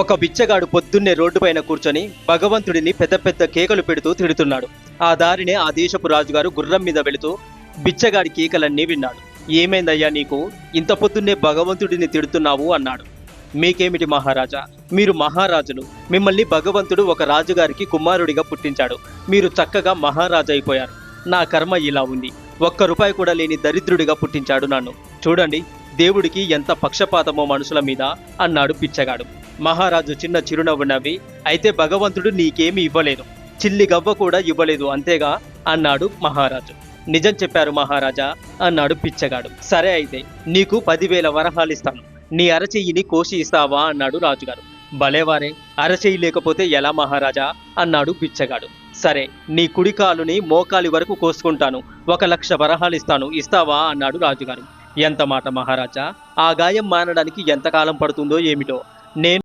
ఒక బిచ్చగాడు పొద్దున్నే రోడ్డుపైన కూర్చొని భగవంతుడిని పెద్ద పెద్ద కేకలు పెడుతూ తిడుతున్నాడు. ఆ దారినే ఆ దేశపు రాజుగారు గుర్రం మీద వెళుతూ బిచ్చగాడి కేకలన్నీ విన్నాడు. ఏమైందయ్యా నీకు, ఇంత పొద్దున్నే భగవంతుడిని తిడుతున్నావు అన్నాడు. మీకేమిటి మహారాజా, మీరు మహారాజులు, మిమ్మల్ని భగవంతుడు ఒక రాజుగారికి కుమారుడిగా పుట్టించాడు. మీరు చక్కగా మహారాజు అయిపోయారు. నా కర్మ ఇలా ఉంది, ఒక్క రూపాయి కూడా లేని దరిద్రుడిగా పుట్టించాడు నన్ను. చూడండి దేవుడికి ఎంత పక్షపాతమో మనుషుల మీద అన్నాడు పిచ్చగాడు. మహారాజు చిన్న చిరునవ్వు నవ్వి, అయితే భగవంతుడు నీకేమీ ఇవ్వలేదు, చిల్లి గవ్వ కూడా ఇవ్వలేదు అంతేగా అన్నాడు మహారాజు. నిజం చెప్పారు మహారాజా అన్నాడు పిచ్చగాడు. సరే అయితే నీకు 10,000 వరహాలు ఇస్తాను, నీ అరచెయ్యిని కోసి ఇస్తావా అన్నాడు రాజుగారు. భలేవారే, అరచెయ్యి లేకపోతే ఎలా మహారాజా అన్నాడు పిచ్చగాడు. సరే, నీ కుడికాలుని మోకాలి వరకు కోసుకుంటాను, 1,00,000 వరహాలు ఇస్తాను, ఇస్తావా అన్నాడు రాజుగారు. ఎంత మాట మహారాజా, ఆ గాయం మానడానికి ఎంతకాలం పడుతుందో ఏమిటో. నేను